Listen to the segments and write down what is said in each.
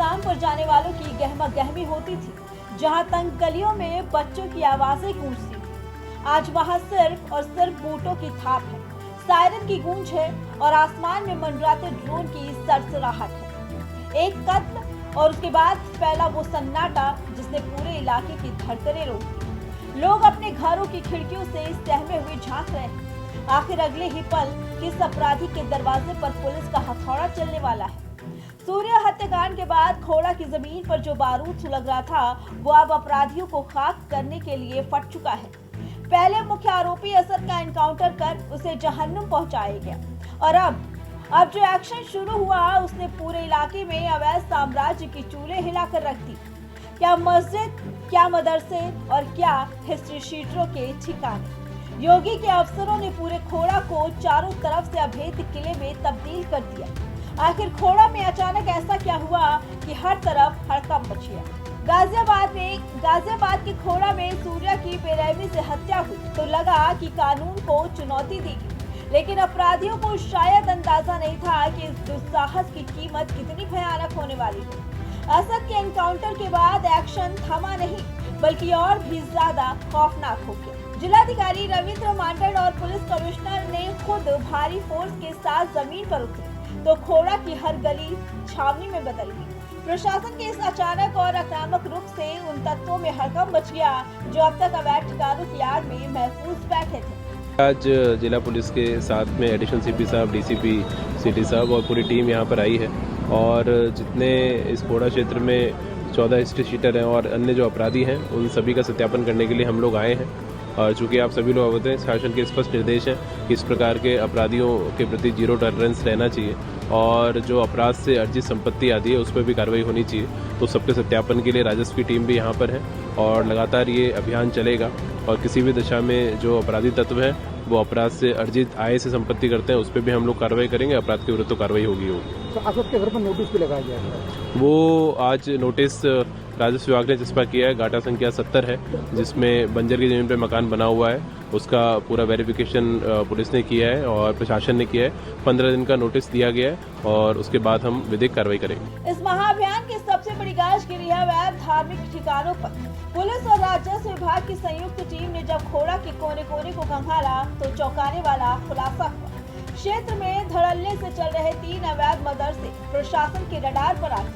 काम पर जाने वालों की गहमा गहमी होती थी। जहां तंग गलियों में बच्चों की आवाजें गूंजती थी, आज वहां सिर्फ और सिर्फ बूटों की थाप है, सायरन की गूंज है और आसमान में मंडराते ड्रोन की सरसराहट है। एक कत्ल और उसके बाद फैला वो सन्नाटा जिसने पूरे इलाके की धड़कनें रोक दी। लोग अपने घरों की खिड़कियों से सहमे हुए झांक रहे हैं। आखिर अगले ही पल किस अपराधी के दरवाजे पर पुलिस का हथौड़ा चलने वाला है। सूर्या हत्याकांड के बाद खोड़ा की जमीन पर जो बारूद सुलग रहा था वो अब अपराधियों को खाक करने के लिए फट चुका है। पहले मुख्य आरोपी असद का एनकाउंटर कर उसे जहन्नुम पहुंचाया गया और अब जो एक्शन शुरू हुआ उसने पूरे इलाके में अवैध साम्राज्य की चूल्हे हिलाकर रख दी। क्या मस्जिद, क्या मदरसे और क्या हिस्ट्री शीटरों के ठिकाने। योगी के अफसरों ने पूरे खोड़ा को चारों तरफ से अभेद्य किले में तब्दील कर दिया। आखिर खोड़ा में अचानक ऐसा क्या हुआ कि हर तरफ हड़कंप मच गया। गाजियाबाद के खोड़ा में सूर्या की बेरहमी से हत्या हुई तो लगा कि कानून को चुनौती देगी, लेकिन अपराधियों को शायद अंदाजा नहीं था कि इस दुस्साहस की कीमत कितनी भयानक होने वाली है। असद के एनकाउंटर के बाद एक्शन थमा नहीं बल्कि और भी ज्यादा खौफनाक हो गया। जिलाधिकारी रविंद्र मांडल और पुलिस कमिश्नर ने खुद भारी फोर्स के साथ जमीन पर उतरे तो खोड़ा की हर गली छावनी में बदल गई। प्रशासन के इस अचानक और आक्रामक रुख से उन तत्वों में हड़कंप मच गया जो अब तक अवैध ठिकानों की आड़ में महफूज बैठे थे। आज जिला पुलिस के साथ में एडिशनल सीपी साहब, डीसीपी सिटी साहब और पूरी टीम यहाँ पर आई है और जितने इस खोड़ा क्षेत्र में 14 हिस्ट्री शीटर हैं और अन्य जो अपराधी हैं उन सभी का सत्यापन करने के लिए हम लोग आए हैं। और चूँकि आप सभी लोग अवगत हैं, शासन के स्पष्ट निर्देश हैं कि इस प्रकार के अपराधियों के प्रति जीरो टॉलरेंस रहना चाहिए और जो अपराध से अर्जित संपत्ति आदि है उस पर भी कार्रवाई होनी चाहिए। तो सबके सत्यापन के लिए राजस्व की टीम भी यहाँ पर है और लगातार ये अभियान चलेगा और किसी भी दिशा में जो अपराधी तत्व हैं वो अपराध से अर्जित आय से संपत्ति करते हैं उस पर भी हम लोग कार्रवाई करेंगे। अपराध के विरुद्ध तो कार्रवाई होगी। तो असद के घर पर नोटिस भी लगाया गया है। वो आज नोटिस राजस्व विभाग ने जिसपा किया है, गाटा संख्या 70 है, जिसमें बंजर की जमीन पर मकान बना हुआ है, उसका पूरा वेरिफिकेशन पुलिस ने किया है और प्रशासन ने किया है। 15 दिन का नोटिस दिया गया है और उसके बाद हम विधिक कार्रवाई करेंगे। इस महाअभियान की सबसे बड़ी गाज गिरी है अवैध धार्मिक ठिकानों पर। पुलिस और राजस्व विभाग की संयुक्त टीम ने जब खोड़ा के कोने कोने को खंगाला तो चौंकाने वाला खुलासा हुआ। क्षेत्र में धड़ल्ले से चल रहे 3 अवैध मदरसे प्रशासन के रडार पर आए।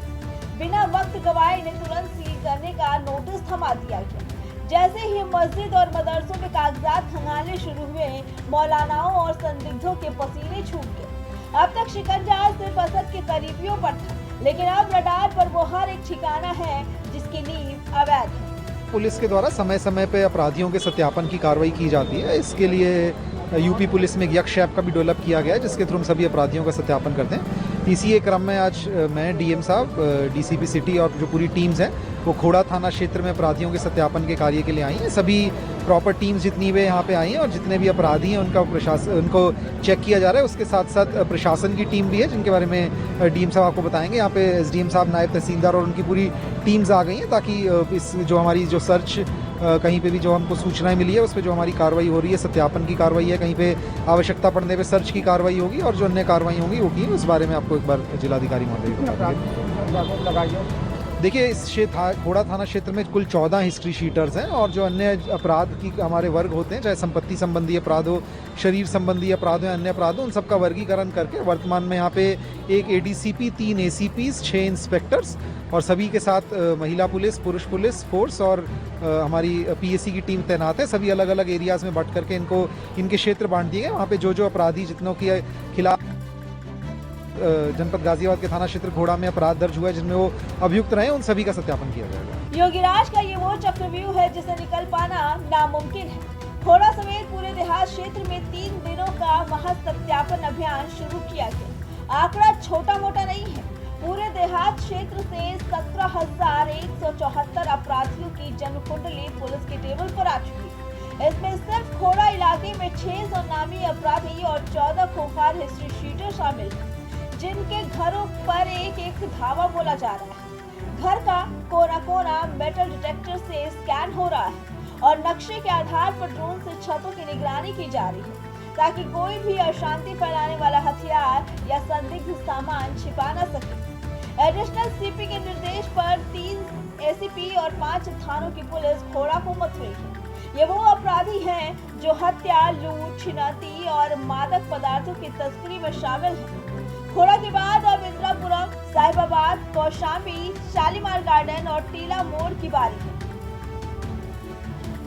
बिना वक्त गवाए इन्हें तुरंत सील करने का नोटिस थमा दिया गया। जैसे ही मस्जिद और मदरसों में कागजात खंगालने शुरू हुए, मौलानाओं और संदिग्धों के पसीने छूट गए। अब तक शिकंजा सिर्फ असद के करीबियों पर था, लेकिन अब रडार पर वो हर एक ठिकाना है जिसकी नींव अवैध है। पुलिस के द्वारा समय समय पे अपराधियों के सत्यापन की कार्रवाई की जाती है। इसके लिए यूपी पुलिस में एक यक्ष ऐप का भी डेवलप किया गया है जिसके थ्रू हम सभी अपराधियों का सत्यापन करते हैं। इसी एक क्रम में आज मैं डीएम साहब, डीसीपी सिटी और जो पूरी टीम्स हैं वो खोड़ा थाना क्षेत्र में अपराधियों के सत्यापन के कार्य के लिए आई हैं। सभी प्रॉपर टीम्स जितनी भी यहाँ पे आई हैं और जितने भी अपराधी हैं उनको चेक किया जा रहा है। उसके साथ साथ प्रशासन की टीम भी है जिनके बारे में डीएम साहब आपको बताएंगे। यहाँ पे एसडीएम साहब, नायब तहसीलदार और उनकी पूरी टीम्स आ गई हैं ताकि इस जो हमारी जो सर्च कहीं पे भी जो हमको सूचनाएं मिली है उस पर जो हमारी कार्रवाई हो रही है, सत्यापन की कार्रवाई है, कहीं पे आवश्यकता पड़ने पे सर्च की कार्रवाई होगी और जो अन्य कार्रवाई होंगी वो की उस बारे में आपको एक बार जिलाधिकारी महोदय बताएंगे। देखिए, इस खोड़ा थाना क्षेत्र में कुल 14 हिस्ट्री शीटर्स हैं और जो अन्य अपराध की हमारे वर्ग होते हैं, चाहे संपत्ति संबंधी अपराध हो, शरीर संबंधी अपराध हो, अन्य अपराध हो, उन सबका वर्गीकरण करके वर्तमान में यहाँ पे एक एडीसीपी, 3 एसीपीज, 6 इंस्पेक्टर्स और सभी के साथ महिला पुलिस, पुरुष पुलिस फोर्स और हमारी पीएससी की टीम तैनात है। सभी अलग अलग एरियाज में बंट करके इनके क्षेत्र बांट दिए गए। वहाँ पे जो अपराधी जितनों के खिलाफ जनपद गाजियाबाद के थाना क्षेत्र खोड़ा में अपराध दर्ज हुआ है जिनमें वो अभियुक्त रहे, उन सभी का सत्यापन किया जाएगा। योगीराज का ये वो चक्रव्यूह है जिसे निकल पाना नामुमकिन है। खोड़ा समेत पूरे देहात क्षेत्र में 3 दिनों का महज सत्यापन अभियान शुरू किया गया। आंकड़ा छोटा मोटा नहीं है। पूरे देहात क्षेत्र से 17,174 अपराधियों की जन्मकुंडली पुलिस के टेबल पर आ चुकी है। इसमें सिर्फ खोड़ा इलाके में 600 नामी अपराधी और 14 खूंखार हिस्ट्री शीटर शामिल हैं, जिनके घरों पर एक धावा बोला जा रहा है। घर का कोना कोना मेटल डिटेक्टर से स्कैन हो रहा है और नक्शे के आधार पर ड्रोन से छतों की निगरानी की जा रही है ताकि कोई भी अशांति फैलाने वाला हथियार या संदिग्ध सामान छिपा न सके। एडिशनल सीपी के निर्देश पर 3 एसीपी और 5 थानों की पुलिस खोड़ा को मथ रही है। ये वो अपराधी हैं जो हत्या, लूट, छिनौती और मादक पदार्थों की तस्करी में शामिल हैं। खोड़ा के बाद अब इंदिरापुरम, साहिबाबाद, कौशाम्बी, शालीमार गार्डन और टीला मोड़ की बारी है।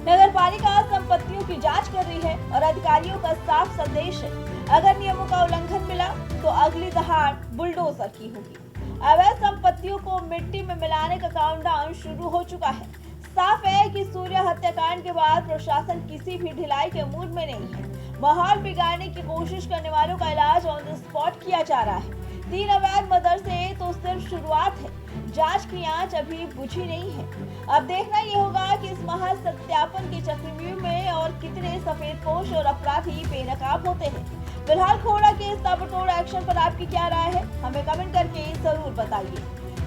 नगर पालिका संपत्तियों की जांच कर रही है और अधिकारियों का साफ संदेश है, अगर नियमों का उल्लंघन मिला तो अगली दहाड़ बुलडोजर की होगी। अवैध संपत्तियों को मिट्टी में मिलाने का काउंटडाउन शुरू हो चुका है। साफ है कि सूर्य हत्याकांड के बाद प्रशासन किसी भी ढिलाई के मूड में नहीं है। माहौल बिगाड़ने की कोशिश करने वालों का इलाज ऑन द स्पॉट किया जा रहा है। 3 अवैध मदरसे तो सिर्फ शुरुआत है, जांच की आंच अभी बुझी नहीं है। अब देखना ये होगा कि इस महज सत्यापन के चक्रव्यूह में और कितने सफेदपोश और अपराधी बेनकाब होते हैं। फिलहाल खोड़ा के इस ताबड़तोड़ एक्शन पर आपकी क्या राय है, हमें कमेंट करके जरूर बताइए।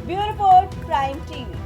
Bureau report, prime TV.